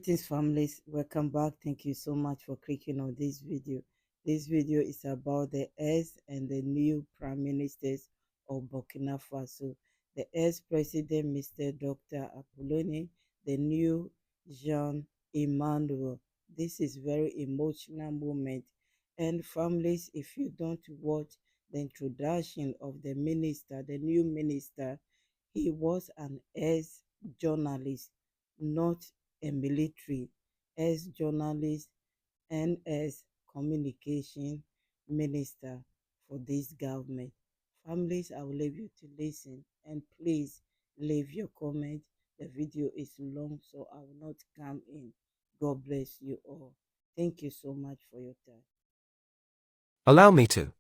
Greetings families, welcome back. Thank you so much for clicking on this video. This video is about the ex and the new prime ministers of Burkina Faso. The ex-president Mr. Dr Appollinaire, the new Jean Emmanuel. This is very emotional moment, and families, if you don't watch the introduction of the minister, the new minister, he was an ex-journalist, not a military, as journalist, and as communication minister for this government. Families, I will leave you to listen, and please leave your comment. The video is long, so I will not come in. God bless you all. Thank you so much for your time. Allow me to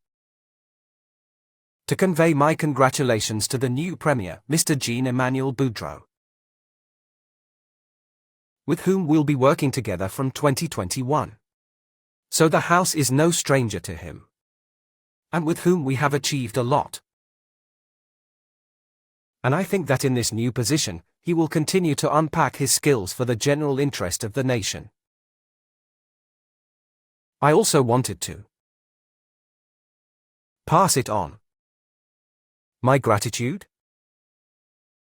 convey my congratulations to the new Premier, Mr. Jean-Emmanuel Boudreau, with whom we'll be working together from 2021. So the House is no stranger to him, and with whom we have achieved a lot. And I think that in this new position, he will continue to unpack his skills for the general interest of the nation. I also wanted to pass it on my gratitude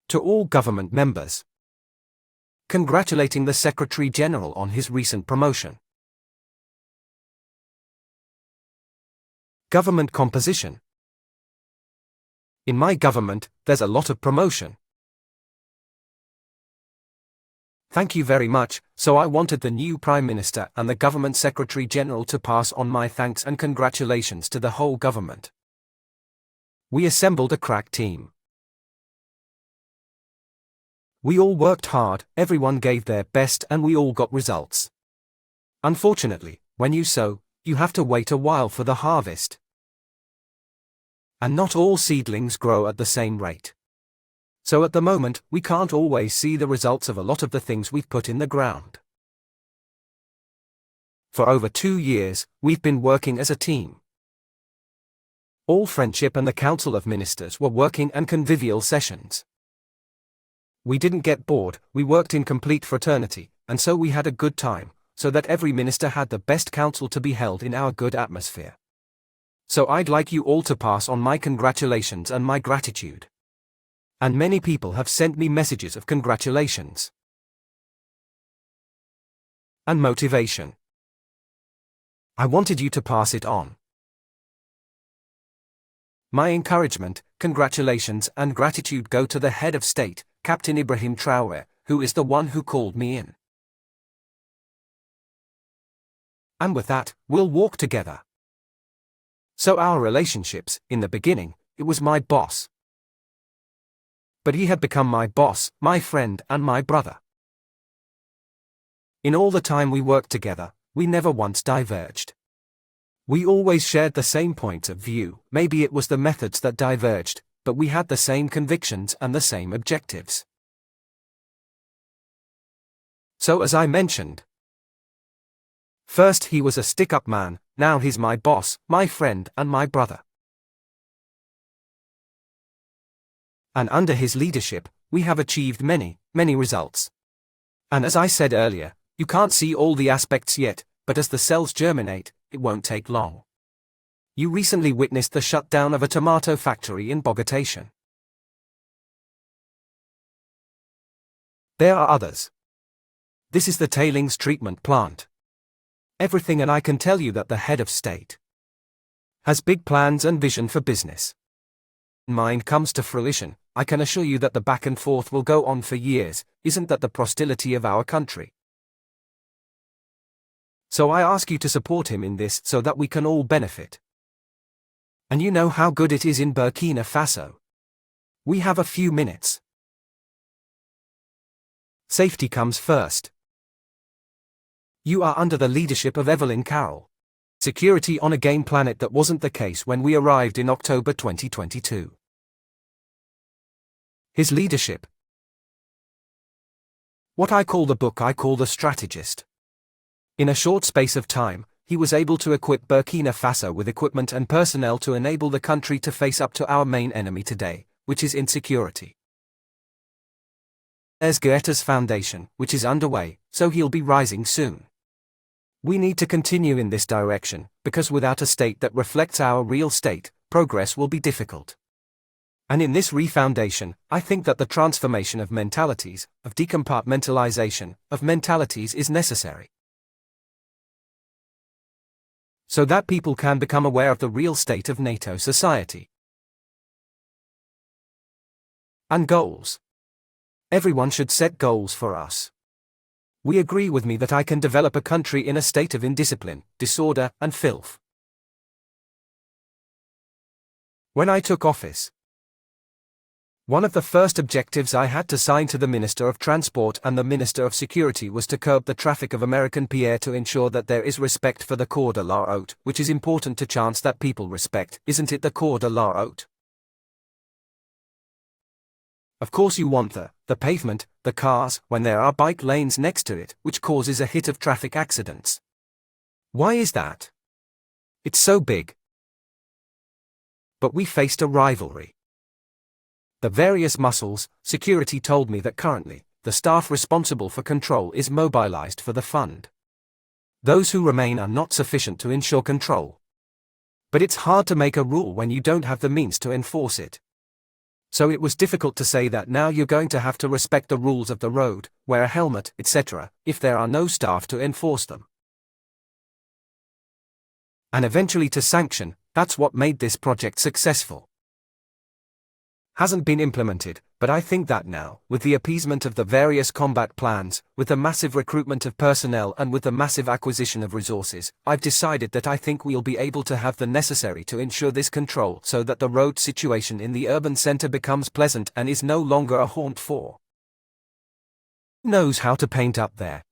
to all government members, congratulating the Secretary General on his recent promotion. Government composition. In my government, there's a lot of promotion. Thank you very much, so I wanted the new Prime Minister and the Government Secretary General to pass on my thanks and congratulations to the whole government. We assembled a crack team. We all worked hard, everyone gave their best, and we all got results. Unfortunately, when you sow, you have to wait a while for the harvest. And not all seedlings grow at the same rate. So at the moment, we can't always see the results of a lot of the things we've put in the ground. For over 2 years, we've been working as a team. All Friendship and the Council of Ministers were working and convivial sessions. We didn't get bored, we worked in complete fraternity, and so we had a good time, so that every minister had the best council to be held in our good atmosphere. So I'd like you all to pass on my congratulations and my gratitude. And many people have sent me messages of congratulations and motivation. I wanted you to pass it on. My encouragement, congratulations and gratitude go to the head of state, Captain Ibrahim Traoré, who is the one who called me in. And with that, we'll walk together. So our relationships, in the beginning, it was my boss. But he had become my boss, my friend, and my brother. In all the time we worked together, we never once diverged. We always shared the same points of view, maybe it was the methods that diverged, but we had the same convictions and the same objectives. So as I mentioned, first he was a stick-up man, now he's my boss, my friend, and my brother. And under his leadership, we have achieved many, many results. And as I said earlier, you can't see all the aspects yet, but as the cells germinate, it won't take long. You recently witnessed the shutdown of a tomato factory in Bogotá. There are others. This is the tailings treatment plant. Everything, and I can tell you that the head of state has big plans and vision for business. Mine comes to fruition, I can assure you that the back and forth will go on for years. Isn't that the prosperity of our country? So I ask you to support him in this so that we can all benefit. And you know how good it is in Burkina Faso. We have a few minutes. Safety comes first. You are under the leadership of Evelyn Carroll. Security on a game planet that wasn't the case when we arrived in October 2022. His leadership. What I call the book, I call the strategist. In a short space of time, he was able to equip Burkina Faso with equipment and personnel to enable the country to face up to our main enemy today, which is insecurity. There's Goethe's Foundation, which is underway, so he'll be rising soon. We need to continue in this direction, because without a state that reflects our real state, progress will be difficult. And in this refoundation, I think that the transformation of mentalities, of decompartmentalization, of mentalities is necessary. So that people can become aware of the real state of NATO society. And goals. Everyone should set goals for us. We agree with me that I can develop a country in a state of indiscipline, disorder, and filth. When I took office, one of the first objectives I had to sign to the Minister of Transport and the Minister of Security was to curb the traffic of American Pierre to ensure that there is respect for the code de la route, which is important to chance that people respect, isn't it, the code de la route? Of course you want the pavement, the cars, when there are bike lanes next to it, which causes a hit of traffic accidents. Why is that? It's so big. But we faced a rivalry. The various muscles, security told me that currently, the staff responsible for control is mobilized for the fund. Those who remain are not sufficient to ensure control. But it's hard to make a rule when you don't have the means to enforce it. So it was difficult to say that now you're going to have to respect the rules of the road, wear a helmet, etc., if there are no staff to enforce them. And eventually to sanction, that's what made this project successful. Hasn't been implemented, but I think that now, with the appeasement of the various combat plans, with the massive recruitment of personnel and with the massive acquisition of resources, I've decided that I think we'll be able to have the necessary to ensure this control so that the road situation in the urban center becomes pleasant and is no longer a haunt for who knows how to paint up there.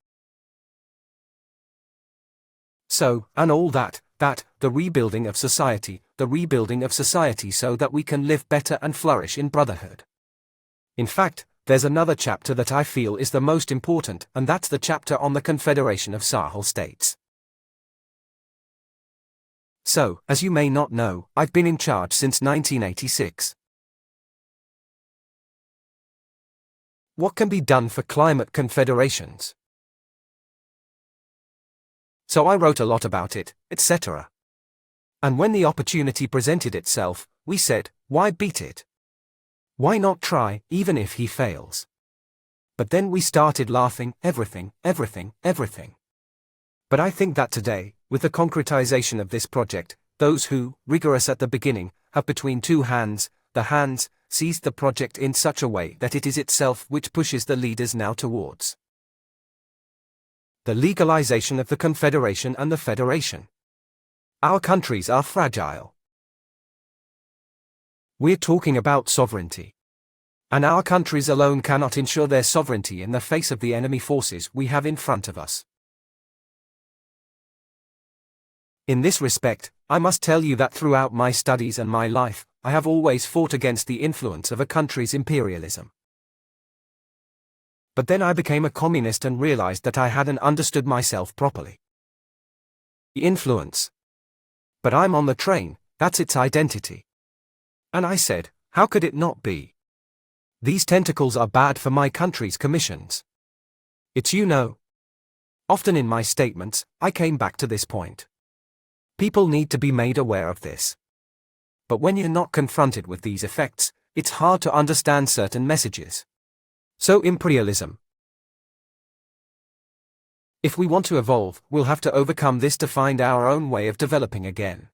So, and all that, the rebuilding of society so that we can live better and flourish in brotherhood. In fact, there's another chapter that I feel is the most important, and that's the chapter on the Confederation of Sahel States. So, as you may not know, I've been in charge since 1986. What can be done for climate confederations? So I wrote a lot about it, etc. And when the opportunity presented itself, we said, why beat it? Why not try, even if he fails? But then we started laughing, everything. But I think that today, with the concretization of this project, those who, rigorous at the beginning, have between two hands, the hands, seized the project in such a way that it is itself which pushes the leaders now towards the legalization of the Confederation and the Federation. Our countries are fragile. We're talking about sovereignty. And our countries alone cannot ensure their sovereignty in the face of the enemy forces we have in front of us. In this respect, I must tell you that throughout my studies and my life, I have always fought against the influence of a country's imperialism. But then I became a communist and realized that I hadn't understood myself properly. The influence. But I'm on the train, that's its identity. And I said, how could it not be? These tentacles are bad for my country's commissions. It's Often in my statements, I came back to this point. People need to be made aware of this. But when you're not confronted with these effects, it's hard to understand certain messages. So imperialism. If we want to evolve, we'll have to overcome this to find our own way of developing again.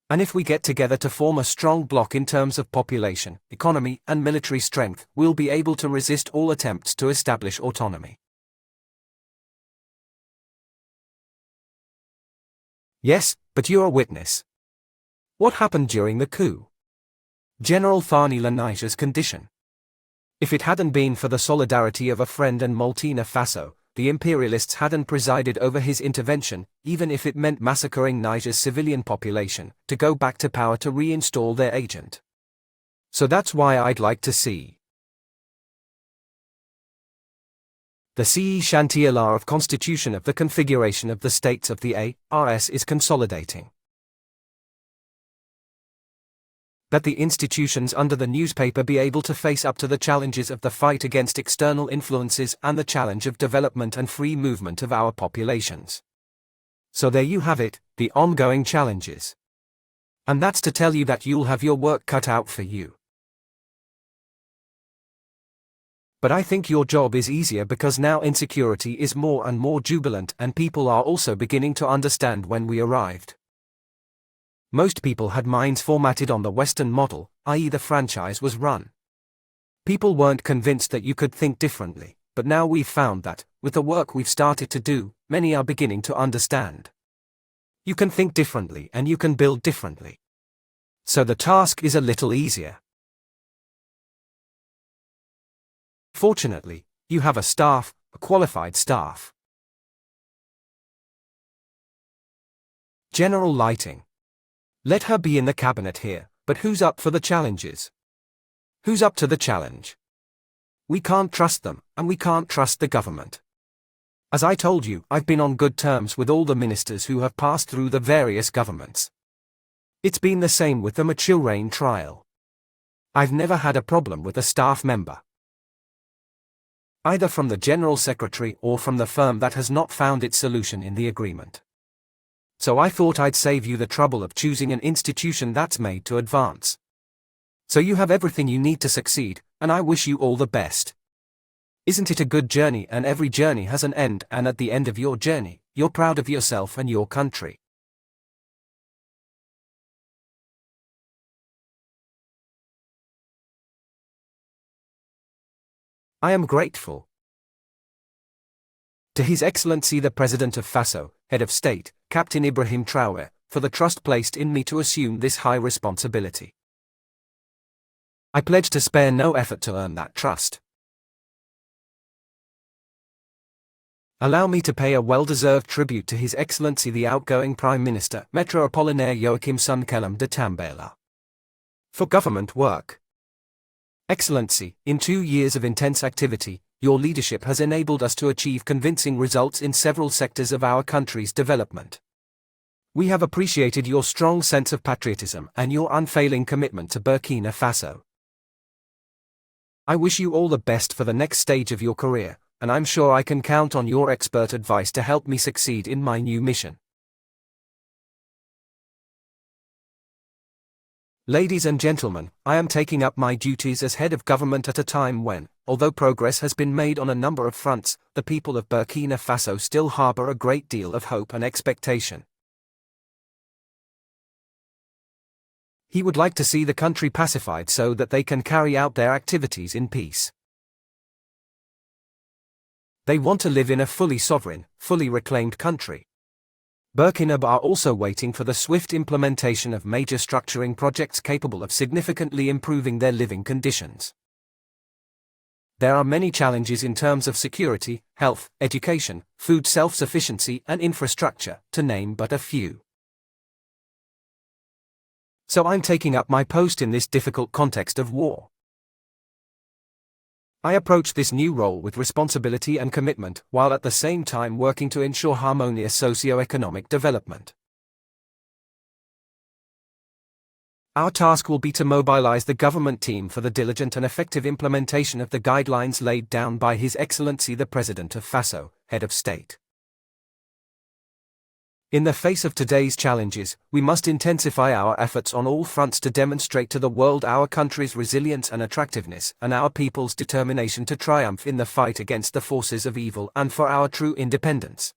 And if we get together to form a strong bloc in terms of population, economy, and military strength, we'll be able to resist all attempts to establish autonomy. Yes, but you're a witness. What happened during the coup? General Thani Niger's condition. If it hadn't been for the solidarity of a friend and Burkina Faso, the imperialists hadn't presided over his intervention, even if it meant massacring Niger's civilian population, to go back to power to reinstall their agent. So that's why I'd like to see the CE chantier of constitution of the configuration of the states of the ARS is consolidating. that the institutions under the newspaper be able to face up to the challenges of the fight against external influences and the challenge of development and free movement of our populations. So there you have it, the ongoing challenges. And that's to tell you that you'll have your work cut out for you. But I think your job is easier because now insecurity is more and more jubilant and people are also beginning to understand when we arrived. Most people had minds formatted on the Western model, i.e. the franchise was run. People weren't convinced that you could think differently, but now we've found that, with the work we've started to do, many are beginning to understand. You can think differently and you can build differently. So the task is a little easier. Fortunately, you have a staff, a qualified staff. General Lighting. Let her be in the cabinet here, but who's up for the challenges? Who's up to the challenge? We can't trust them, and we can't trust the government. As I told you, I've been on good terms with all the ministers who have passed through the various governments. It's been the same with the Machill trial. I've never had a problem with a staff member, either from the General Secretary or from the firm that has not found its solution in the agreement. So I thought I'd save you the trouble of choosing an institution that's made to advance. So you have everything you need to succeed, and I wish you all the best. Isn't it a good journey, and every journey has an end, and at the end of your journey, you're proud of yourself and your country. I am grateful to His Excellency the President of Faso, Head of State, Captain Ibrahim Traoré, for the trust placed in me to assume this high responsibility. I pledge to spare no effort to earn that trust. Allow me to pay a well-deserved tribute to His Excellency the outgoing Prime Minister, Dr Appollinaire Kyelem de Tambela, for government work. Excellency, in 2 years of intense activity, your leadership has enabled us to achieve convincing results in several sectors of our country's development. We have appreciated your strong sense of patriotism and your unfailing commitment to Burkina Faso. I wish you all the best for the next stage of your career, and I'm sure I can count on your expert advice to help me succeed in my new mission. Ladies and gentlemen, I am taking up my duties as head of government at a time when, although progress has been made on a number of fronts, the people of Burkina Faso still harbor a great deal of hope and expectation. He would like to see the country pacified so that they can carry out their activities in peace. They want to live in a fully sovereign, fully reclaimed country. Burkina are also waiting for the swift implementation of major structuring projects capable of significantly improving their living conditions. There are many challenges in terms of security, health, education, food self-sufficiency and infrastructure, to name but a few. So I'm taking up my post in this difficult context of war. I approach this new role with responsibility and commitment, while at the same time working to ensure harmonious socio-economic development. Our task will be to mobilize the government team for the diligent and effective implementation of the guidelines laid down by His Excellency the President of Faso, Head of State. In the face of today's challenges, we must intensify our efforts on all fronts to demonstrate to the world our country's resilience and attractiveness, and our people's determination to triumph in the fight against the forces of evil and for our true independence.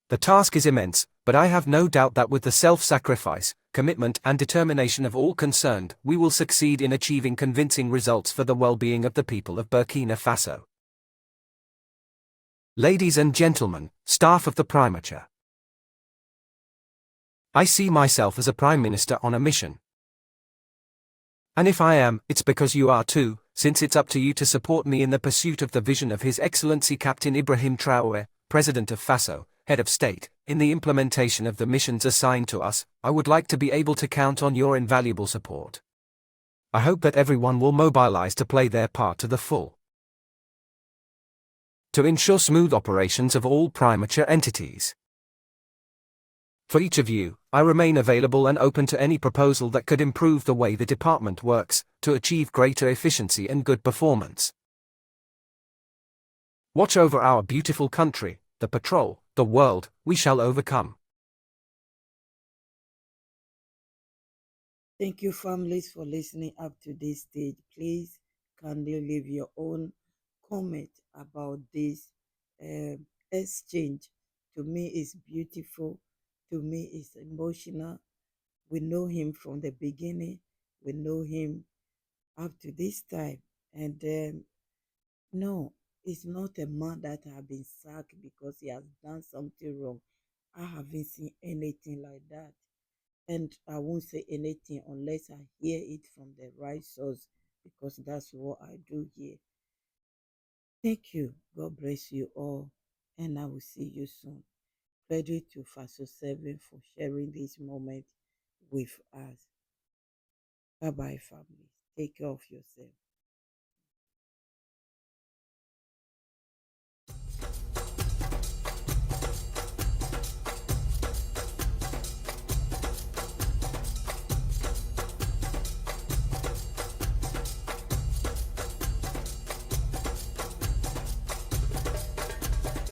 The task is immense, but I have no doubt that with the self-sacrifice, commitment and determination of all concerned, we will succeed in achieving convincing results for the well-being of the people of Burkina Faso. Ladies and gentlemen, staff of the Primature, I see myself as a Prime Minister on a mission. And if I am, it's because you are too, since it's up to you to support me in the pursuit of the vision of His Excellency Captain Ibrahim Traoré, President of Faso, Head of State. In the implementation of the missions assigned to us, I would like to be able to count on your invaluable support. I hope that everyone will mobilize to play their part to the full, to ensure smooth operations of all Primature entities. For each of you, I remain available and open to any proposal that could improve the way the department works, to achieve greater efficiency and good performance. Watch over our beautiful country, the patrol, the world, we shall overcome. Thank you, families, for listening up to this stage. Please kindly leave your own comment about this exchange. To me, it's beautiful. To me, it's emotional. We know him from the beginning. We know him up to this time. And no, it's not a man that have been sacked because he has done something wrong. I haven't seen anything like that. And I won't say anything unless I hear it from the right source, because that's what I do here. Thank you. God bless you all. And I will see you soon. Credit to Faso 7 for sharing this moment with us. Bye bye, family. Take care of yourself.